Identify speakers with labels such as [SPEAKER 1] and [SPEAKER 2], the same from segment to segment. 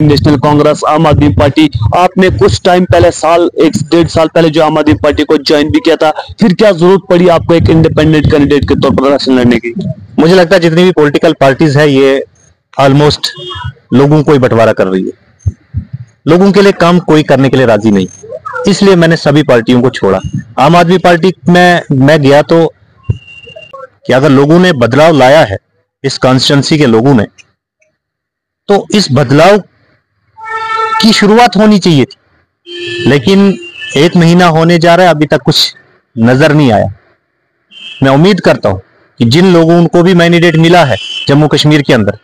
[SPEAKER 1] National Congress, आम आदमी party, आपने कुछ टाइम पहले साल 1-1.5 साल पहले जो आम आदमी पार्टी को ज्वाइन भी किया था, फिर क्या जरूरत पड़ी आपको एक इंडिपेंडेंट कैंडिडेट के तौर पर इलेक्शन लड़ने की?
[SPEAKER 2] मुझे लगता है जितनी भी पॉलिटिकल पार्टीज है ये ऑलमोस्ट लोगों को ही बंटवारा कर रही है, लोगों के लिए काम कोई करने के लिए राजी नहीं, इसलिए मैंने सभी पार्टियों को छोड़ा। आम आदमी पार्टी में मैं गया तो कि अगर लोगों ने बदलाव लाया है, इस कॉन्स्टिट्यूंसी के लोगों ने, तो इस बदलाव की शुरुआत होनी चाहिए थी, लेकिन 1 महीना होने जा रहा है, अभी तक कुछ नजर नहीं आया। मैं उम्मीद करता हूं कि जिन लोगों को भी मैंडेट मिला है जम्मू कश्मीर के अंदर,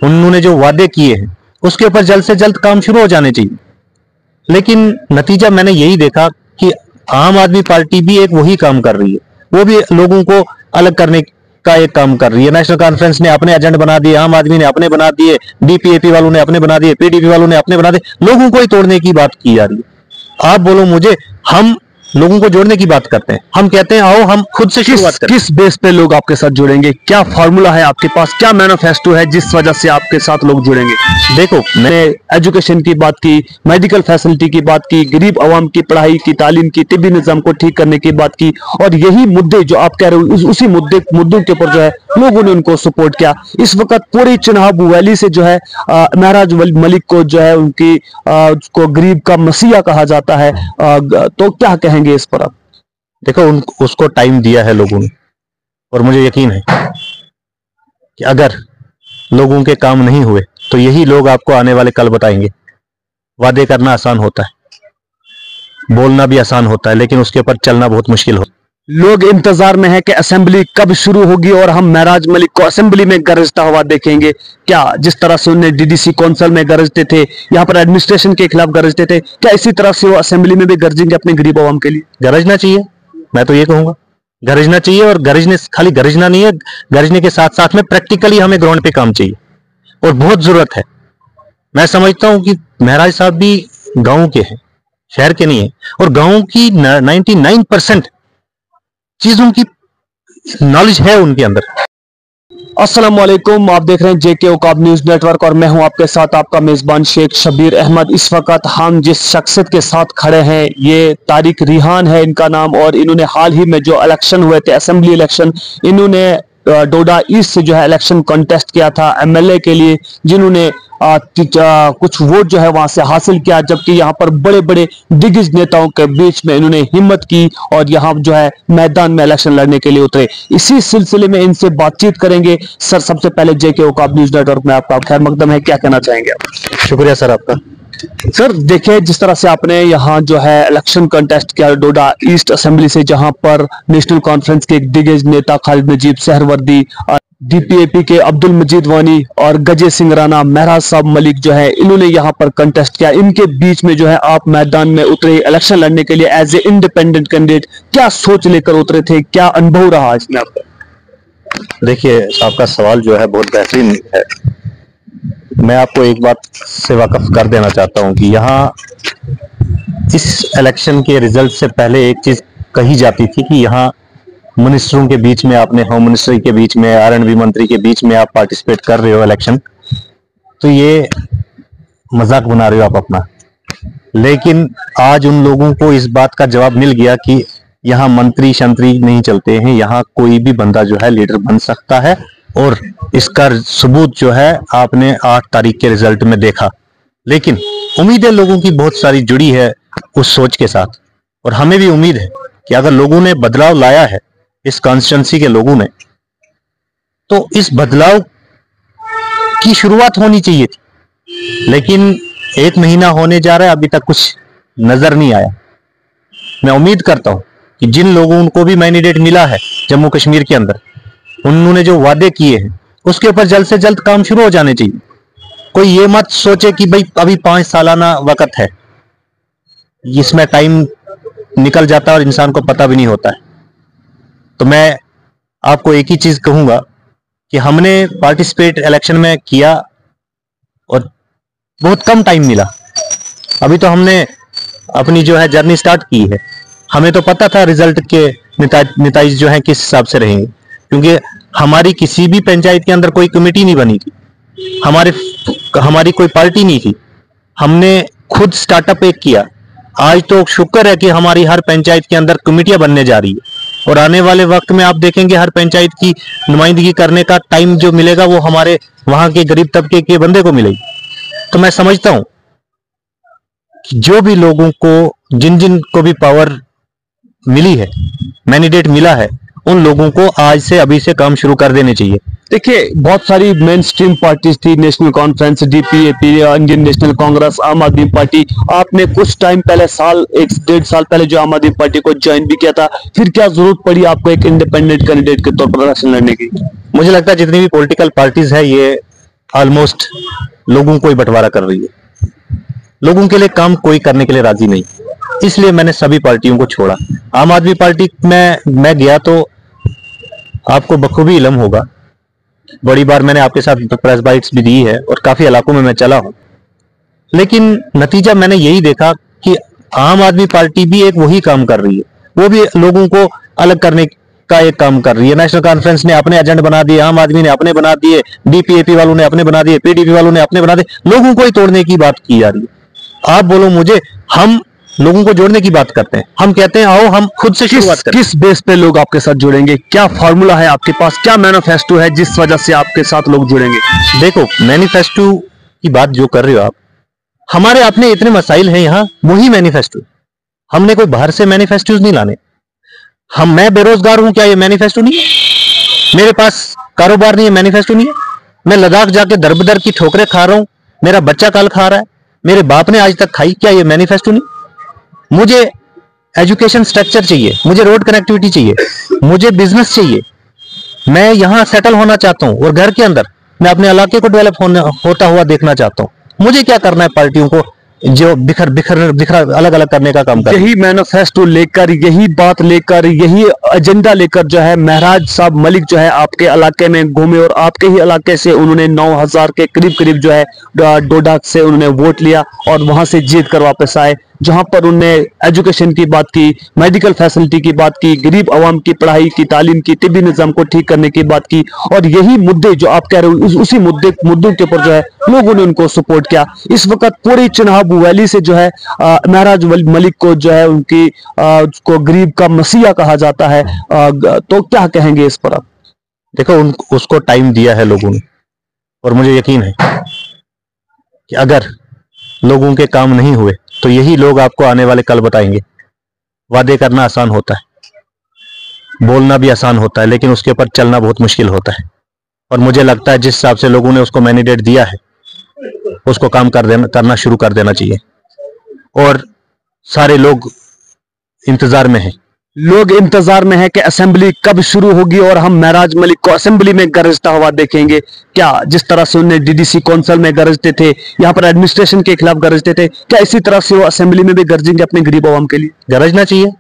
[SPEAKER 2] उन्होंने जो वादे किए हैं उसके ऊपर जल्द से जल्द काम शुरू हो जाने चाहिए। लेकिन नतीजा मैंने यही देखा कि आम आदमी पार्टी भी एक वही काम कर रही है, वो भी लोगों को अलग करने का एक काम कर रही है। नेशनल कॉन्फ्रेंस ने अपने एजेंडा बना दिए, आम आदमी ने अपने बना दिए, डीपीएपी वालों ने अपने बना दिए, पीडीपी वालों ने अपने बना दिए, लोगों को ही तोड़ने की बात की जा रही है। आप बोलो मुझे, हम लोगों को जोड़ने की बात करते हैं, हम कहते हैं आओ हम खुद से शुरुआत करें।
[SPEAKER 1] किस बेस पे लोग आपके साथ जुड़ेंगे? क्या फॉर्मूला है आपके पास, क्या मैनिफेस्टो है जिस वजह से आपके साथ लोग जुड़ेंगे?
[SPEAKER 2] देखो,
[SPEAKER 1] मैंने एजुकेशन की बात की, मेडिकल फैसिलिटी की बात की, गरीब आवाम की पढ़ाई की, तालीम की, तिब्बी निजाम को ठीक करने की बात की, और यही मुद्दे जो आप कह रहे हो उसी मुद्दों के ऊपर जो है लोगों ने उनको सपोर्ट किया। इस वक्त पूरी चिनाब वैली से जो है महराज मलिक को जो है उनकी को गरीब का मसीहा कहा जाता है, तो क्या कहेंगे इस पर आप?
[SPEAKER 2] देखो, उसको टाइम दिया है लोगों ने, और मुझे यकीन है कि अगर लोगों के काम नहीं हुए तो यही लोग आपको आने वाले कल बताएंगे। वादे करना आसान होता है, बोलना भी आसान होता है, लेकिन उसके ऊपर चलना बहुत मुश्किल होता है।
[SPEAKER 1] लोग इंतजार में है कि असेंबली कब शुरू होगी और हम महराज मलिक को असेंबली में गरजता हुआ देखेंगे। क्या जिस तरह से उन्हें डीडीसी काउंसिल में गरजते थे, यहाँ पर एडमिनिस्ट्रेशन के खिलाफ गरजते थे, क्या इसी तरह से वो असेंबली में भी गरजेंगे अपने गरीब आवाम के लिए?
[SPEAKER 2] गरजना चाहिए, मैं तो ये कहूंगा, गरजना चाहिए। और गरजने खाली गरजना नहीं है, गरजने के साथ साथ में प्रैक्टिकली हमें ग्राउंड पे काम चाहिए, और बहुत जरूरत है। मैं समझता हूं कि महराज साहब भी गांव के हैं, शहर के नहीं है, और गांव की 99% चीजों की नॉलेज है उनके अंदर।
[SPEAKER 1] अस्सलाम वालेकुम, आप देख रहे हैं जेके ओकाब न्यूज नेटवर्क और मैं हूं आपके साथ आपका मेजबान शेख शबीर अहमद। इस वक्त हम जिस शख्सियत के साथ खड़े हैं ये तारिक रिहान है इनका नाम, और इन्होंने हाल ही में जो इलेक्शन हुए थे असेंबली इलेक्शन, इन्होंने डोडा ईस्ट से जो है इलेक्शन कॉन्टेस्ट किया था एमएलए के लिए, जिन्होंने कुछ वोट जो है वहां से हासिल किया, जबकि यहाँ पर बड़े बड़े दिग्गज नेताओं के बीच में इन्होंने हिम्मत की और यहाँ जो है मैदान में इलेक्शन लड़ने के लिए उतरे। इसी सिलसिले में इनसे बातचीत करेंगे। सर, सबसे पहले जेके ओकाब न्यूज नेटवर्क में आपका खैर मकदम है, क्या कहना चाहेंगे आप?
[SPEAKER 2] शुक्रिया सर आपका।
[SPEAKER 1] सर देखिए, जिस तरह से आपने यहाँ जो है इलेक्शन कंटेस्ट किया डोडा ईस्ट असेंबली से, जहां पर नेशनल कॉन्फ्रेंस के एक दिग्गज नेता खालिद नजीब सहरवर्दी, डीपीएपी के अब्दुल मजीद वानी और गजे सिंह राणा, महराज साहब मलिक जो है इन्होंने यहाँ पर कंटेस्ट किया, इनके बीच में जो है आप मैदान में उतरे इलेक्शन लड़ने के लिए एज ए इंडिपेंडेंट कैंडिडेट। क्या सोच लेकर उतरे थे, क्या अनुभव रहा इसमें आपका?
[SPEAKER 2] देखिए, आपका सवाल जो है बहुत बेहतरीन है। मैं आपको एक बात से वाकफ कर देना चाहता हूं कि यहाँ इस इलेक्शन के रिजल्ट से पहले एक चीज कही जाती थी कि यहाँ मिनिस्टरों के बीच में, आपने होम मिनिस्ट्री के बीच में, आरएंडबी मंत्री के बीच में आप पार्टिसिपेट कर रहे हो इलेक्शन, तो ये मजाक बना रहे हो आप अपना। लेकिन आज उन लोगों को इस बात का जवाब मिल गया कि यहाँ मंत्री शंत्री नहीं चलते हैं, यहाँ कोई भी बंदा जो है लीडर बन सकता है, और इसका सबूत जो है आपने 8 तारीख के रिजल्ट में देखा। लेकिन उम्मीद है लोगों की बहुत सारी जुड़ी है उस सोच के साथ, और हमें भी उम्मीद है कि अगर लोगों ने बदलाव लाया है, इस कॉन्स्टिट्यूंसी के लोगों ने, तो इस बदलाव की शुरुआत होनी चाहिए थी, लेकिन 1 महीना होने जा रहा है, अभी तक कुछ नजर नहीं आया। मैं उम्मीद करता हूं कि जिन लोगों को भी मैंडेट मिला है जम्मू कश्मीर के अंदर, उन्होंने जो वादे किए हैं उसके ऊपर जल्द से जल्द काम शुरू हो जाने चाहिए। कोई ये मत सोचे कि भाई अभी 5 सालाना वक्त है, इसमें टाइम निकल जाता है और इंसान को पता भी नहीं होता है। तो मैं आपको एक ही चीज कहूंगा कि हमने पार्टिसिपेट इलेक्शन में किया और बहुत कम टाइम मिला। अभी तो हमने अपनी जो है जर्नी स्टार्ट की है। हमें तो पता था रिजल्ट के नतीजे जो है किस हिसाब से रहेंगे, क्योंकि हमारी किसी भी पंचायत के अंदर कोई कमेटी नहीं बनी थी, हमारी कोई पार्टी नहीं थी, हमने खुद स्टार्टअप एक किया। आज तो शुक्र है कि हमारी हर पंचायत के अंदर कमेटियां बनने जा रही है और आने वाले वक्त में आप देखेंगे हर पंचायत की नुमाइंदगी करने का टाइम जो मिलेगा वो हमारे वहां के गरीब तबके के बंदे को मिलेगी। तो मैं समझता हूं कि जो भी लोगों को जिन जिन को भी पावर मिली है, मैंडेट मिला है, उन लोगों को आज से अभी से काम शुरू कर देने चाहिए।
[SPEAKER 1] देखिए, बहुत सारी मेन स्ट्रीम पार्टीज थी, national conference, DPAP, Indian national Congress, आम आदमी पार्टी। आपने कुछ टाइम पहले, साल 1-1.5 साल पहले जो आम आदमी पार्टी को ज्वाइन भी किया था, फिर क्या जरूरत पड़ी आपको एक इंडिपेंडेंट कैंडिडेट के तौर पर इलेक्शन लड़ने की?
[SPEAKER 2] मुझे लगता है जितनी भी पॉलिटिकल पार्टीज है ये ऑलमोस्ट लोगों को ही बंटवारा कर रही है, लोगों के लिए काम कोई करने के लिए राजी नहीं, इसलिए मैंने सभी पार्टियों को छोड़ा। आम आदमी पार्टी में मैं गया तो आपको बखूबी इल्म होगा, बड़ी बार मैंने आपके साथ प्रेस बाइट्स भी दी है और काफी इलाकों में मैं चला हूं, लेकिन नतीजा मैंने यही देखा कि आम आदमी पार्टी भी एक वही काम कर रही है, वो भी लोगों को अलग करने का एक काम कर रही है। नेशनल कॉन्फ्रेंस ने अपने एजेंडे बना दिए, आम आदमी ने अपने बना दिए, डीपीएपी वालों ने अपने बना दिए, पीडीपी वालों ने अपने बना दिए, लोगों को ही तोड़ने की बात की जा रही है। आप बोलो मुझे, हम लोगों को जोड़ने की बात करते हैं, हम कहते हैं आओ हम खुद से शुरुआत करें।
[SPEAKER 1] किस बेस पे लोग आपके साथ जुड़ेंगे? क्या फॉर्मूला है आपके पास? क्या मैनिफेस्टो है जिस वजह से आपके साथ लोग जुड़ेंगे?
[SPEAKER 2] देखो, मैनिफेस्टो की बात जो कर रहे हो आप, हमारे अपने इतने मसाइल हैं यहाँ, वही मैनिफेस्टो। हमने कोई बाहर से मैनिफेस्टोज नहीं लाने। मैं बेरोजगार हूं, क्या ये मैनिफेस्टो नहीं है? मेरे पास कारोबार नहीं है, मैनिफेस्टो नहीं है? मैं लद्दाख जाके दर-बदर की ठोकरें खा रहा हूं, मेरा बच्चा कल खा रहा है, मेरे बाप ने आज तक खाई, क्या ये मैनिफेस्टो नहीं? मुझे एजुकेशन स्ट्रक्चर चाहिए, मुझे रोड कनेक्टिविटी चाहिए, मुझे बिजनेस चाहिए, मैं यहां सेटल होना चाहता हूं और घर के अंदर मैं अपने इलाके को डेवलप होता हुआ देखना चाहता हूं। मुझे क्या करना है पार्टियों को जो बिखर अलग अलग करने का काम कर?
[SPEAKER 1] यही मैनिफेस्टो लेकर, यही बात लेकर, यही एजेंडा लेकर जो है महराज साहब मलिक जो है आपके इलाके में घूमे और आपके ही इलाके से उन्होंने 9000 के करीब जो है डोडा से उन्होंने वोट लिया और वहां से जीत कर वापस आए, जहां पर उन्होंने एजुकेशन की बात की, मेडिकल फैसिलिटी की बात की, गरीब आवाम की पढ़ाई की, तालीम की, तिब्बी निजाम को ठीक करने की बात की। और यही मुद्दे जो आप कह रहे हो, उसी मुद्दों के ऊपर जो है लोगों ने उनको सपोर्ट किया। इस वक्त पूरी चिनाब वैली से जो है महराज मलिक को जो है उनकी को गरीब का मसीहा कहा जाता है, तो क्या कहेंगे इस पर आप?
[SPEAKER 2] देखो, उसको टाइम दिया है लोगों ने और मुझे यकीन है कि अगर लोगों के काम नहीं हुए तो यही लोग आपको आने वाले कल बताएंगे। वादे करना आसान होता है, बोलना भी आसान होता है, लेकिन उसके ऊपर चलना बहुत मुश्किल होता है। और मुझे लगता है जिस हिसाब से लोगों ने उसको मैंडेट दिया है, उसको काम करना शुरू कर देना चाहिए। और सारे लोग इंतजार में हैं।
[SPEAKER 1] लोग इंतजार में है कि असेंबली कब शुरू होगी और हम महराज मलिक को असेंबली में गरजता हुआ देखेंगे। क्या जिस तरह से उन्हें डीडीसी काउंसिल में गरजते थे, यहाँ पर एडमिनिस्ट्रेशन के खिलाफ गरजते थे, क्या इसी तरह से वो असेंबली में भी गरजेंगे अपने गरीब आवाम के लिए?
[SPEAKER 2] गरजना चाहिए,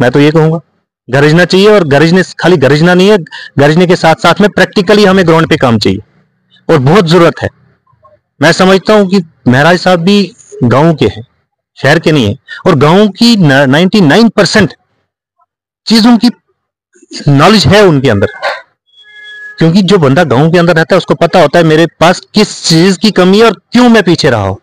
[SPEAKER 2] मैं तो ये कहूंगा गरजना चाहिए। और खाली गरजना नहीं है, गरजने के साथ साथ में प्रैक्टिकली हमें ग्राउंड पे काम चाहिए और बहुत जरूरत है। मैं समझता हूं कि महराज साहब भी गांव के हैं, शहर के नहीं है, और गांव की 99% चीजों की नॉलेज है उनके अंदर, क्योंकि जो बंदा गांव के अंदर रहता है उसको पता होता है मेरे पास किस चीज की कमी है और क्यों मैं पीछे रहा हूं।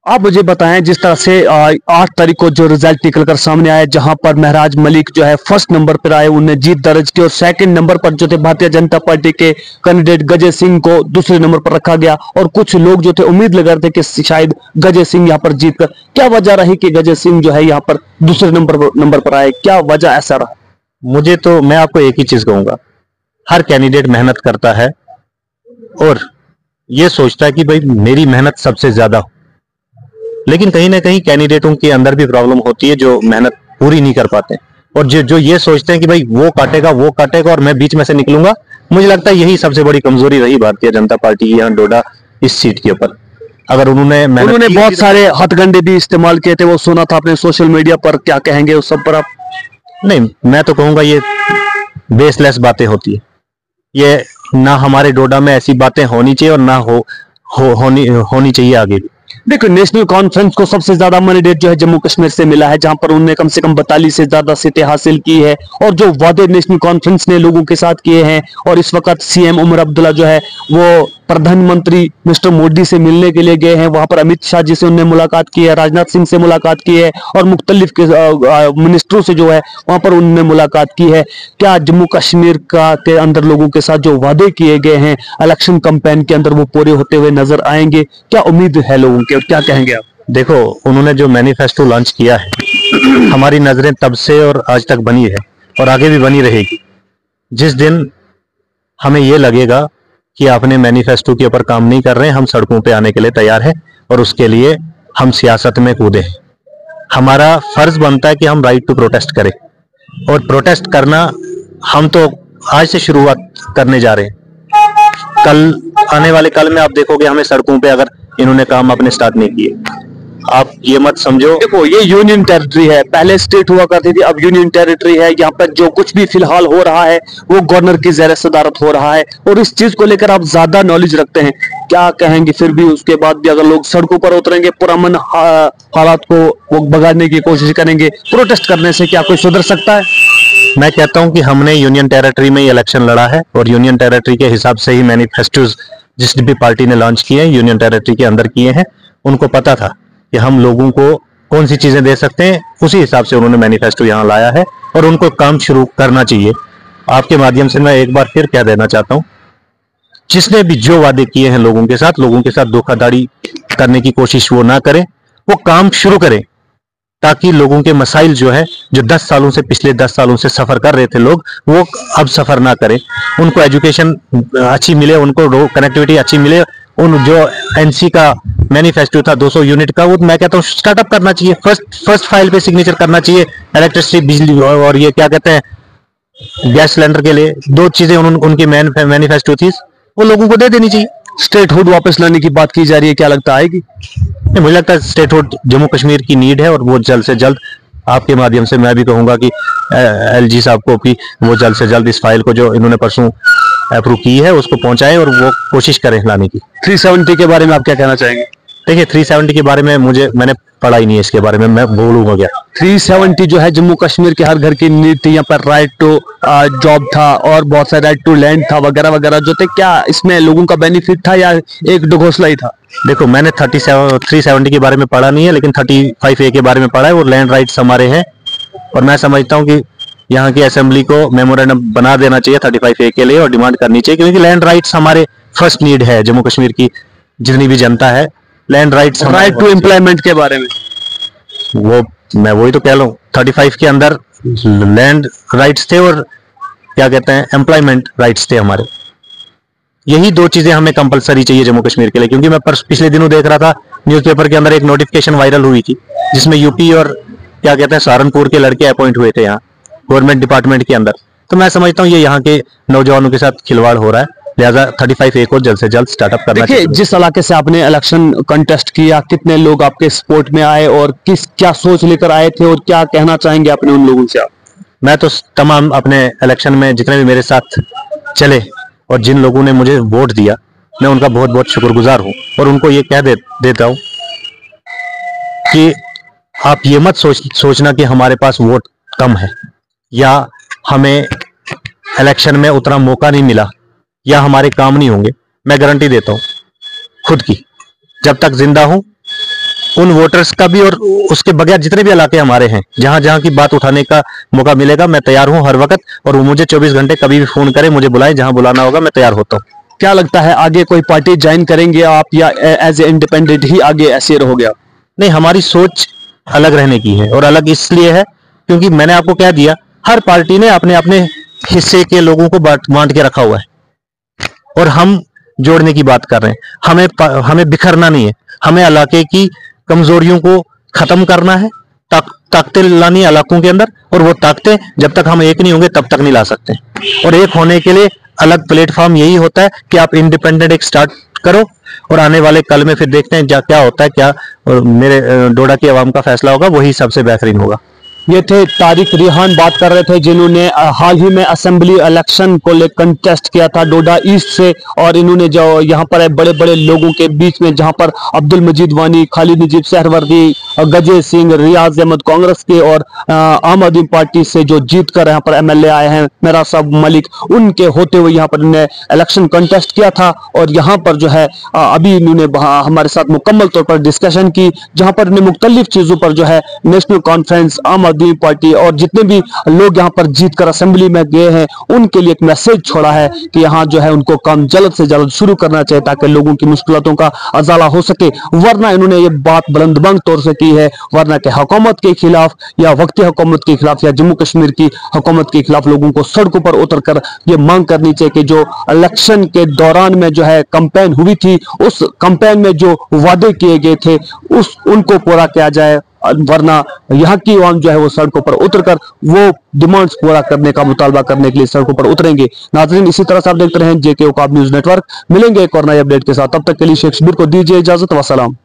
[SPEAKER 1] आप मुझे बताएं, जिस तरह से 8 तारीख को जो रिजल्ट निकलकर सामने आया, जहां पर महराज मलिक जो है फर्स्ट नंबर पर आए, उन्हें जीत दर्ज की, और सेकंड नंबर पर जो थे भारतीय जनता पार्टी के कैंडिडेट गजय सिंह को दूसरे नंबर पर रखा गया, और कुछ लोग जो थे उम्मीद लगा रहे थे कि शायद गजय सिंह यहां पर जीत कर, क्या वजह रही कि गजय सिंह जो है यहां पर दूसरे नंबर पर आए? क्या वजह ऐसा रहा?
[SPEAKER 2] मुझे तो, मैं आपको एक ही चीज कहूंगा, हर कैंडिडेट मेहनत करता है और ये सोचता है कि भाई मेरी मेहनत सबसे ज्यादा हो, लेकिन कहीं ना कहीं कैंडिडेटों के अंदर भी प्रॉब्लम होती है जो मेहनत पूरी नहीं कर पाते, और जो ये सोचते हैं कि भाई वो काटेगा और मैं बीच में से निकलूंगा। मुझे लगता है यही सबसे बड़ी कमजोरी रही भारतीय जनता पार्टी की यहाँ डोडा इस सीट के ऊपर। अगर उन्होंने
[SPEAKER 1] बहुत सारे हथकंडे भी इस्तेमाल किए थे, वो सुना था आपने सोशल मीडिया पर, क्या कहेंगे उस सब पर आप?
[SPEAKER 2] नहीं, मैं तो कहूंगा ये बेसलेस बातें होती है, ये ना हमारे डोडा में ऐसी बातें होनी चाहिए और ना होनी चाहिए आगे भी।
[SPEAKER 1] देखो, नेशनल कॉन्फ्रेंस को सबसे ज्यादा मैंडेट जो है जम्मू कश्मीर से मिला है, जहां पर उन्होंने कम से कम 42 से ज्यादा सीटें हासिल की है, और जो वादे नेशनल कॉन्फ्रेंस ने लोगों के साथ किए हैं, और इस वक्त सीएम उमर अब्दुल्ला जो है वो प्रधानमंत्री मिस्टर मोदी से मिलने के लिए गए हैं, वहां पर अमित शाह जी से उन्होंने मुलाकात की है, राजनाथ सिंह से मुलाकात की है और मुख्तलिफ मिनिस्टरों से जो है वहां पर उन्होंने मुलाकात की है। क्या जम्मू कश्मीर के अंदर लोगों के साथ जो वादे किए गए हैं इलेक्शन कैंपेन के अंदर वो पूरे होते हुए नजर आएंगे? क्या उम्मीद है लोगों की और क्या कहेंगे आप?
[SPEAKER 2] देखो, उन्होंने जो मैनिफेस्टो लॉन्च किया है, हमारी नजरें तब से और आज तक बनी है और आगे भी बनी रहेगी। जिस दिन हमें ये लगेगा कि अपने मैनिफेस्टो के ऊपर काम नहीं कर रहे हैं, हम सड़कों पे आने के लिए तैयार हैं और उसके लिए हम सियासत में कूदे। हमारा फर्ज बनता है कि हम राइट टू प्रोटेस्ट करें और प्रोटेस्ट करना हम तो आज से शुरुआत करने जा रहे हैं। कल आने वाले कल में आप देखोगे हमें सड़कों पे, अगर इन्होंने काम अपने स्टार्ट नहीं किए। आप ये मत समझो,
[SPEAKER 1] देखो ये यूनियन टेरिटरी है, पहले स्टेट हुआ करती थी, अब यूनियन टेरिटरी है। यहाँ पर जो कुछ भी फिलहाल हो रहा है वो गवर्नर की ज़ेर सदारत हो रहा है और इस चीज को लेकर आप ज्यादा नॉलेज रखते हैं। क्या कहेंगे फिर भी उसके बाद भी अगर लोग सड़कों पर उतरेंगे, पुरअमन हालात को वो भगाने की कोशिश करेंगे, प्रोटेस्ट करने से क्या कोई सुधर सकता है?
[SPEAKER 2] मैं कहता हूं कि हमने यूनियन टेरिटरी में ही इलेक्शन लड़ा है और यूनियन टेरिटरी के हिसाब से ही मैनिफेस्टोज जिस भी पार्टी ने लॉन्च किए हैं यूनियन टेरिटरी के अंदर किए हैं। उनको पता था कि हम लोगों को कौन सी चीजें दे सकते हैं, उसी हिसाब से उन्होंने मैनिफेस्टो यहाँ लाया है और उनको काम शुरू करना चाहिए। आपके माध्यम से मैं एक बार फिर कह देना चाहता हूँ, जिसने भी जो वादे किए हैं लोगों के साथ धोखाधड़ी करने की कोशिश वो ना करें, वो काम शुरू करें ताकि लोगों के मसाइल जो है, जो 10 सालों से, पिछले 10 सालों से सफर कर रहे थे लोग, वो अब सफर ना करें। उनको एजुकेशन अच्छी मिले, उनको कनेक्टिविटी अच्छी मिले। उन जो एनसी का मैनिफेस्टो था 200 यूनिट का, वो मैं कहता हूँ स्टार्टअप करना चाहिए, फर्स्ट फाइल पे सिग्नेचर करना चाहिए। इलेक्ट्रिसिटी, बिजली और ये क्या कहते हैं गैस सिलेंडर के लिए 2 चीजें उनकी मैनिफेस्टो थी, वो लोगों को दे देनी चाहिए।
[SPEAKER 1] स्टेटहुड वापस लाने की बात की जा रही है, क्या लगता आएगी?
[SPEAKER 2] मुझे लगता है स्टेटहुड जम्मू कश्मीर की नीड है और वो जल्द से जल्द, आपके माध्यम से मैं भी कहूंगा कि एलजी साहब को भी वो जल्द से जल्द इस फाइल को जो इन्होंने परसों अप्रूव की है उसको पहुंचाएं और वो कोशिश करें लाने की।
[SPEAKER 1] 370 के बारे में आप क्या कहना चाहेंगे?
[SPEAKER 2] देखिए 370 के बारे में मैंने पढ़ा ही नहीं है, इसके बारे में मैं बोलूंगा क्या।
[SPEAKER 1] 370 जो है जम्मू कश्मीर के हर घर की नीड थी। यहाँ पर राइट टू जॉब था और बहुत सारे राइट टू लैंड था वगैरह वगैरह जो थे। क्या इसमें लोगों का बेनिफिट था या एक ढकोसला ही था?
[SPEAKER 2] देखो, मैंने 370 के बारे में पढ़ा नहीं है, लेकिन 35A के बारे में पढ़ा है। वो लैंड राइट्स हमारे हैं और मैं समझता हूँ कि यहाँ की असेंबली को मेमोरेंडम बना देना चाहिए 35A के लिए और डिमांड करनी चाहिए, क्योंकि लैंड राइट्स हमारे फर्स्ट नीड है। जम्मू कश्मीर की जितनी भी जनता है, land rights,
[SPEAKER 1] right to employment के बारे में
[SPEAKER 2] मैं वही तो कह रहा हूँ। 35 के अंदर लैंड राइट्स थे और क्या कहते हैं एम्प्लॉयमेंट राइट्स थे हमारे। यही 2 चीजें हमें कंपलसरी चाहिए जम्मू कश्मीर के लिए, क्योंकि मैं पिछले दिनों देख रहा था न्यूज़पेपर के अंदर एक नोटिफिकेशन वायरल हुई थी जिसमें यूपी और क्या कहते हैं सहारनपुर के लड़के अपॉइंट हुए थे यहाँ गवर्नमेंट डिपार्टमेंट के अंदर। तो मैं समझता हूँ ये यहाँ के नौजवानों के साथ खिलवाड़ हो रहा है, लिहाजा 35A को जल्द से जल्द स्टार्टअप करना चाहिए।
[SPEAKER 1] जिस इलाके से आपने इलेक्शन कंटेस्ट किया, कितने लोग आपके सपोर्ट में आए और क्या सोच लेकर आए थे और क्या कहना चाहेंगे अपने उन लोगों से आप?
[SPEAKER 2] मैं तो तमाम अपने इलेक्शन में जितने भी मेरे साथ चले और जिन लोगों ने मुझे वोट दिया, मैं उनका बहुत बहुत शुक्रगुजार हूं और उनको ये कह देता हूं कि आप ये मत सोचना कि हमारे पास वोट कम है या हमें इलेक्शन में उतना मौका नहीं मिला या हमारे काम नहीं होंगे। मैं गारंटी देता हूं खुद की, जब तक जिंदा हूं उन वोटर्स का भी और उसके बगैर जितने भी इलाके हमारे हैं जहां जहां की बात उठाने का मौका मिलेगा, मैं तैयार हूं हर वक्त। और वो मुझे 24 घंटे कभी भी फोन करे, मुझे बुलाए, जहां बुलाना होगा मैं तैयार होता हूं।
[SPEAKER 1] क्या लगता है आगे कोई पार्टी ज्वाइन करेंगे आप या एज ए इंडिपेंडेंट ही आगे ऐसे रहोगे आप?
[SPEAKER 2] नहीं, हमारी सोच अलग रहने की है और अलग इसलिए है क्योंकि मैंने आपको कह दिया, हर पार्टी ने अपने अपने हिस्से के लोगों को बांट के रखा हुआ है और हम जोड़ने की बात कर रहे हैं। हमें बिखरना नहीं है, हमें इलाके की कमजोरियों को खत्म करना है, ताकतें लानी है इलाकों के अंदर, और वो ताकतें जब तक हम एक नहीं होंगे तब तक नहीं ला सकते। और एक होने के लिए अलग प्लेटफॉर्म यही होता है कि आप इंडिपेंडेंट एक स्टार्ट करो और आने वाले कल में फिर देखते हैं क्या होता है, क्या और मेरे डोडा की आवाम का फैसला होगा, वही सबसे बेहतरीन होगा।
[SPEAKER 1] ये थे तारिक रिहान बात कर रहे थे, जिन्होंने हाल ही में असेंबली इलेक्शन को लेकर कंटेस्ट किया था डोडा ईस्ट से। और इन्होंने जो यहाँ पर बड़े बड़े लोगों के बीच में, जहाँ पर अब्दुल मजीद वानी, खालिद नजीब सहरवर्दी, गजे सिंह, रियाज अहमद कांग्रेस के और आम आदमी पार्टी से जो जीत कर यहाँ पर एमएलए आए हैं मेरा साहब मलिक, उनके होते हुए यहाँ पर इन्होंने इलेक्शन कंटेस्ट किया था। और यहाँ पर जो है अभी इन्होंने हमारे साथ मुकम्मल तौर पर डिस्कशन की, जहाँ पर इन्हें मुख्तलिफ चीजों पर जो है नेशनल कॉन्फ्रेंस, आम आदमी पार्टी और जितने भी लोग यहाँ पर जीत कर असेंबली में गए हैं उनके लिए एक मैसेज छोड़ा है कि यहाँ जो है उनको काम जल्द से जल्द शुरू करना चाहिए ताकि लोगों की मुश्किलों का अजाला हो सके। वरना इन्होंने ये बात बुलंदबंग तौर से की है, वरना के हुकूमत के खिलाफ या वक्ती हुकूमत के खिलाफ या जम्मू कश्मीर की हुकूमत के खिलाफ लोगों को सड़कों पर उतर कर ये मांग करनी चाहिए कि जो इलेक्शन के दौरान में जो है कैंपेन हुई थी, उस कैंपेन में जो वादे किए गए थे उनको पूरा किया जाए, वरना यहाँ की आवाम जो है वो सड़कों पर उतरकर वो डिमांड्स पूरा करने का मुतालबा करने के लिए सड़कों पर उतरेंगे। नाज़रीन, इसी तरह से आप देखते रहें जेके ओकाब न्यूज नेटवर्क। मिलेंगे एक और नए अपडेट के साथ, तब तक के लिए शेख शबीर को दीजिए इजाजत। वसलाम।